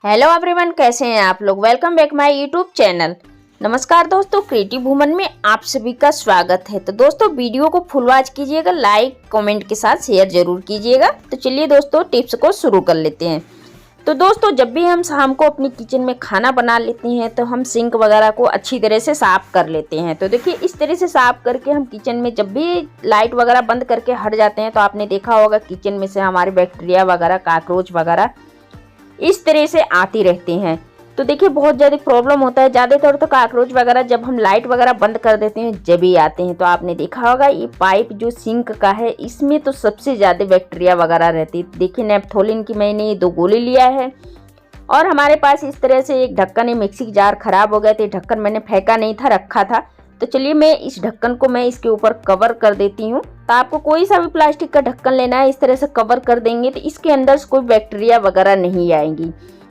Hello everyone, कैसे हैं आप लोग। Welcome back my YouTube channel. नमस्कार दोस्तों, क्रिएटिव वुमन में आप सभी का स्वागत है। तो दोस्तों वीडियो को फुल वॉच कीजिएगा, लाइक कमेंट के साथ शेयर जरूर कीजिएगा। तो चलिए दोस्तों टिप्स को शुरू कर लेते हैं। तो दोस्तों जब भी हम शाम को अपनी किचन में खाना बना लेते हैं तो हम सिंक वगैरह को अच्छी तरह से साफ़ कर लेते हैं। तो देखिए इस तरह से साफ़ करके हम किचन में जब भी लाइट वगैरह बंद करके हट जाते हैं तो आपने देखा होगा किचन में से हमारे बैक्टीरिया वगैरह, काकरोच वगैरह इस तरह से आती रहती हैं। तो देखिए बहुत ज़्यादा प्रॉब्लम होता है। ज़्यादातर तो काकरोच वगैरह जब हम लाइट वगैरह बंद कर देते हैं जब ही आते हैं। तो आपने देखा होगा ये पाइप जो सिंक का है इसमें तो सबसे ज़्यादा बैक्टीरिया वगैरह रहती है। देखिए नेपथोलिन की मैंने ये 2 गोली लिया है और हमारे पास इस तरह से एक ढक्कन है। मिक्सी जार ख़राब हो गया था, ढक्कन मैंने फेंका नहीं था, रखा था। तो चलिए मैं इस ढक्कन को मैं इसके ऊपर कवर कर देती हूँ। तो आपको कोई सा भी प्लास्टिक का ढक्कन लेना है, इस तरह से कवर कर देंगे तो इसके अंदर से कोई बैक्टीरिया वगैरह नहीं आएंगी।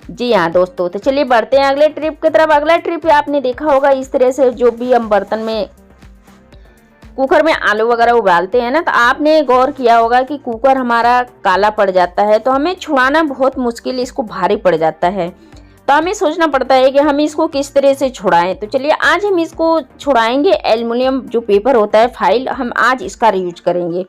जी हाँ दोस्तों, तो चलिए बढ़ते हैं अगले ट्रिप की तरफ। अगला ट्रिप आपने देखा होगा इस तरह से जो भी हम बर्तन में कुकर में आलू वगैरह उबालते हैं ना, तो आपने गौर किया होगा कि कुकर हमारा काला पड़ जाता है तो हमें छुड़ाना बहुत मुश्किल, इसको भारी पड़ जाता है। तो हमें सोचना पड़ता है कि हम इसको किस तरह से छुड़ाएं। तो चलिए आज हम इसको छुड़ाएंगे। एल्युमिनियम जो पेपर होता है फाइल, हम आज इसका रीयूज करेंगे।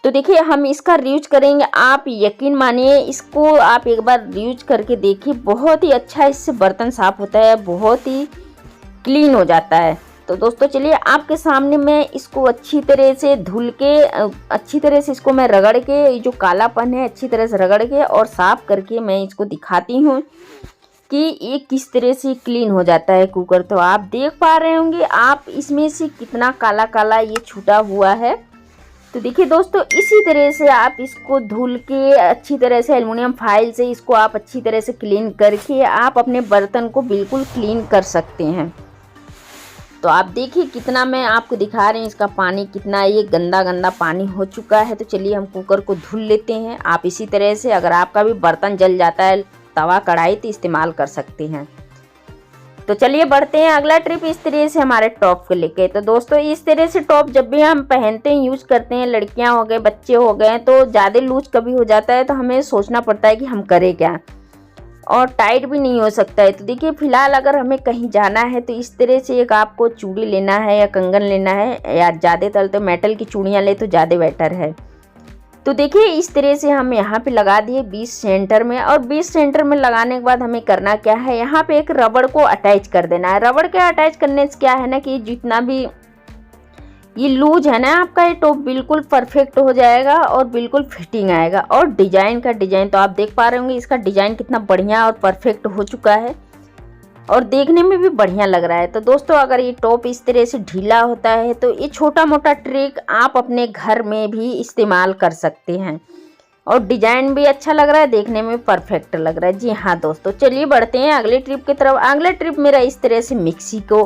तो देखिए हम इसका रीयूज करेंगे। आप यकीन मानिए इसको आप एक बार रीयूज करके देखिए, बहुत ही अच्छा इससे बर्तन साफ होता है, बहुत ही क्लीन हो जाता है। तो दोस्तों चलिए आपके सामने मैं इसको अच्छी तरह से धुल के अच्छी तरह से इसको मैं रगड़ के, ये जो कालापन है अच्छी तरह से रगड़ के और साफ करके मैं इसको दिखाती हूँ कि ये किस तरह से क्लीन हो जाता है कुकर। तो आप देख पा रहे होंगे आप इसमें से कितना काला काला ये छूटा हुआ है। तो देखिए दोस्तों इसी तरह से आप इसको धुल के अच्छी तरह से एल्युमिनियम फाइल से इसको आप अच्छी तरह से क्लीन करके आप अपने बर्तन को बिल्कुल क्लीन कर सकते हैं। तो आप देखिए कितना मैं आपको दिखा रही हूँ, इसका पानी कितना ये गंदा गंदा पानी हो चुका है। तो चलिए हम कुकर को धुल लेते हैं। आप इसी तरह से अगर आपका भी बर्तन जल जाता है, तवा कढ़ाई, तो इस्तेमाल कर सकते हैं। तो चलिए बढ़ते हैं अगला ट्रिप इस तरह से हमारे टॉप को लेके। तो दोस्तों इस तरह से टॉप जब भी हम पहनते हैं, यूज करते हैं, लड़कियां हो गए, बच्चे हो गए, तो ज़्यादा लूज कभी हो जाता है तो हमें सोचना पड़ता है कि हम करें क्या, और टाइट भी नहीं हो सकता है। तो देखिए फिलहाल अगर हमें कहीं जाना है तो इस तरह से एक आपको चूड़ी लेना है या कंगन लेना है, या ज़्यादातर तो मेटल की चूड़ियाँ ले तो ज़्यादा बेटर है। तो देखिए इस तरह से हम यहाँ पे लगा दिए 20 सेंटर में, और 20 सेंटर में लगाने के बाद हमें करना क्या है, यहाँ पे एक रबड़ को अटैच कर देना है। रबड़ के अटैच करने से क्या है ना कि जितना भी ये लूज है ना आपका ये टॉप बिल्कुल परफेक्ट हो जाएगा और बिल्कुल फिटिंग आएगा। और डिजाइन तो आप देख पा रहे होंगे इसका डिजाइन कितना बढ़िया और परफेक्ट हो चुका है और देखने में भी बढ़िया लग रहा है। तो दोस्तों अगर ये टॉप इस तरह से ढीला होता है तो ये छोटा मोटा ट्रिक आप अपने घर में भी इस्तेमाल कर सकते हैं और डिजाइन भी अच्छा लग रहा है, देखने में परफेक्ट लग रहा है। जी हाँ दोस्तों, चलिए बढ़ते हैं अगले ट्रिप की तरफ। अगला ट्रिप मेरा इस तरह से मिक्सी को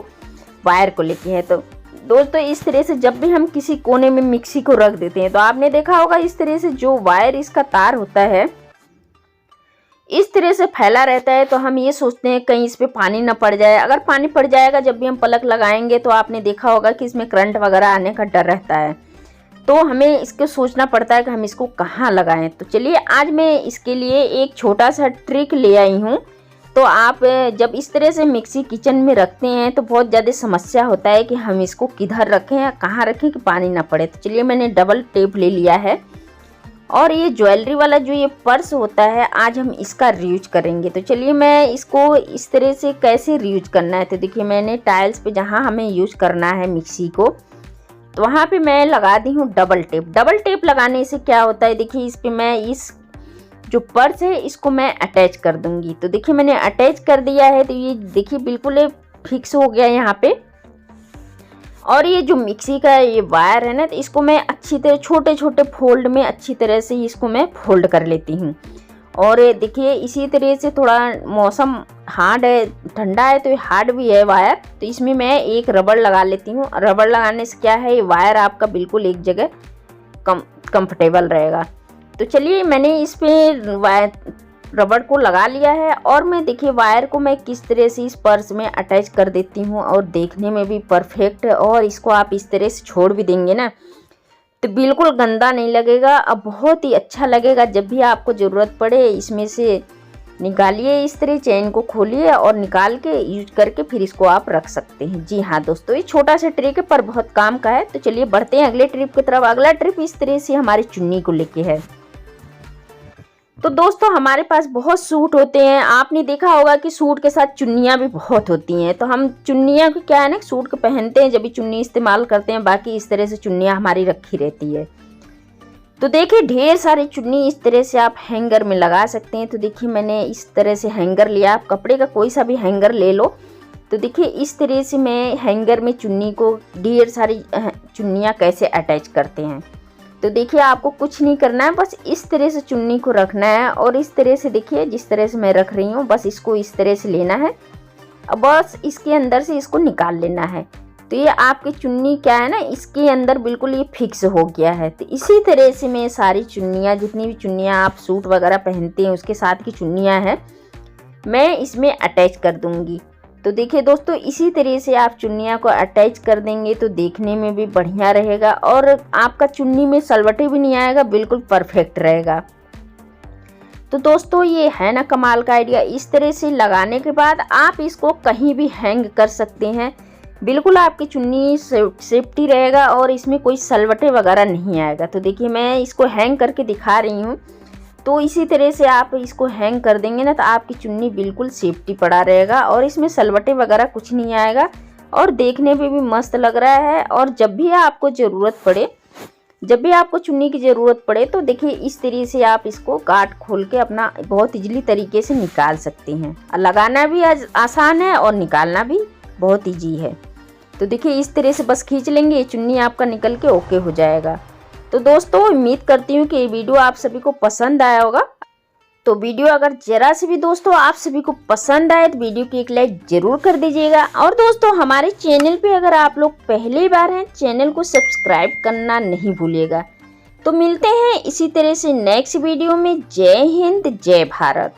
वायर को लेके है। तो दोस्तों इस तरह से जब भी हम किसी कोने में मिक्सी को रख देते हैं तो आपने देखा होगा इस तरह से जो वायर इसका तार होता है इस तरह से फैला रहता है। तो हम ये सोचते हैं कहीं इस पे पानी ना पड़ जाए। अगर पानी पड़ जाएगा जब भी हम प्लग लगाएंगे तो आपने देखा होगा कि इसमें करंट वगैरह आने का डर रहता है। तो हमें इसको सोचना पड़ता है कि हम इसको कहाँ लगाएं। तो चलिए आज मैं इसके लिए एक छोटा सा ट्रिक ले आई हूँ। तो आप जब इस तरह से मिक्सी किचन में रखते हैं तो बहुत ज़्यादा समस्या होता है कि हम इसको किधर रखें या कहाँ रखें कि पानी ना पड़े। तो चलिए मैंने डबल टेप ले लिया है और ये ज्वेलरी वाला जो ये पर्स होता है आज हम इसका रीयूज करेंगे। तो चलिए मैं इसको इस तरह से कैसे रीयूज करना है। तो देखिए मैंने टाइल्स पे जहाँ हमें यूज करना है मिक्सी को तो वहाँ पे मैं लगा दी हूँ डबल टेप। डबल टेप लगाने से क्या होता है, देखिए इस पे मैं इस जो पर्स है इसको मैं अटैच कर दूंगी। तो देखिए मैंने अटैच कर दिया है। तो ये देखिए बिल्कुल फिक्स हो गया यहाँ पे। और ये जो मिक्सी का ये वायर है ना, तो इसको मैं अच्छी तरह छोटे छोटे फोल्ड में अच्छी तरह से इसको मैं फोल्ड कर लेती हूँ। और देखिए इसी तरह से थोड़ा मौसम हार्ड है, ठंडा है तो ये हार्ड भी है वायर। तो इसमें मैं एक रबड़ लगा लेती हूँ। रबड़ लगाने से क्या है ये वायर आपका बिल्कुल एक जगह कंफर्टेबल रहेगा। तो चलिए मैंने इस पे वायर रबड़ को लगा लिया है और मैं देखिए वायर को मैं किस तरह से इस पर्स में अटैच कर देती हूँ और देखने में भी परफेक्ट। और इसको आप इस तरह से छोड़ भी देंगे ना तो बिल्कुल गंदा नहीं लगेगा, अब बहुत ही अच्छा लगेगा। जब भी आपको ज़रूरत पड़े इसमें से निकालिए, इस तरह चेन को खोलिए और निकाल के यूज करके फिर इसको आप रख सकते हैं। जी हाँ दोस्तों, ये छोटा सा ट्रिक है पर बहुत काम का है। तो चलिए बढ़ते हैं अगले ट्रिप की तरफ। अगला ट्रिप इस तरह से हमारी चुन्नी को लेके है। तो दोस्तों हमारे पास बहुत सूट होते हैं, आपने देखा होगा कि सूट के साथ चुन्नियाँ भी बहुत होती हैं। तो हम चुन्नियाँ को क्या है ना, सूट को पहनते हैं जब भी चुन्नी इस्तेमाल करते हैं, बाकी इस तरह से चुन्नियाँ हमारी रखी रहती है। तो देखिए ढेर सारी चुन्नी इस तरह से आप हैंगर में लगा सकते हैं। तो देखिए मैंने इस तरह से हैंगर लिया, आप कपड़े का कोई सा भी हैंगर ले लो। तो देखिए इस तरह से मैं हैंगर में चुन्नी को, ढेर सारी चुन्नियाँ कैसे अटैच करते हैं। तो देखिए आपको कुछ नहीं करना है, बस इस तरह से चुन्नी को रखना है और इस तरह से देखिए जिस तरह से मैं रख रही हूँ, बस इसको इस तरह से लेना है। अब बस इसके अंदर से इसको निकाल लेना है। तो ये आपकी चुन्नी क्या है ना, इसके अंदर बिल्कुल ये फिक्स हो गया है। तो इसी तरह से मैं सारी चुन्नियाँ, जितनी भी चुन्नियाँ आप सूट वगैरह पहनते हैं उसके साथ की चुन्नियाँ हैं, मैं इसमें अटैच कर दूँगी। तो देखिए दोस्तों इसी तरह से आप चुन्नियाँ को अटैच कर देंगे तो देखने में भी बढ़िया रहेगा और आपका चुन्नी में सलवटे भी नहीं आएगा, बिल्कुल परफेक्ट रहेगा। तो दोस्तों ये है ना कमाल का आइडिया। इस तरह से लगाने के बाद आप इसको कहीं भी हैंग कर सकते हैं, बिल्कुल आपकी चुन्नी सेफ्टी रहेगा और इसमें कोई सलवटे वगैरह नहीं आएगा। तो देखिए मैं इसको हैंग करके दिखा रही हूँ। तो इसी तरह से आप इसको हैंग कर देंगे ना तो आपकी चुन्नी बिल्कुल सेफ्टी पड़ा रहेगा और इसमें सलवटे वगैरह कुछ नहीं आएगा और देखने में भी मस्त लग रहा है। और जब भी आपको ज़रूरत पड़े, जब भी आपको चुन्नी की ज़रूरत पड़े तो देखिए इस तरह से आप इसको गांठ खोल के अपना बहुत इजीली तरीके से निकाल सकते हैं। लगाना भी आसान है और निकालना भी बहुत ईजी है। तो देखिए इस तरह से बस खींच लेंगे, चुन्नी आपका निकल के ओके हो जाएगा। तो दोस्तों उम्मीद करती हूँ कि ये वीडियो आप सभी को पसंद आया होगा। तो वीडियो अगर जरा से भी दोस्तों आप सभी को पसंद आए तो वीडियो की एक लाइक जरूर कर दीजिएगा। और दोस्तों हमारे चैनल पे अगर आप लोग पहली बार हैं, चैनल को सब्सक्राइब करना नहीं भूलिएगा। तो मिलते हैं इसी तरह से नेक्स्ट वीडियो में। जय हिंद, जय भारत।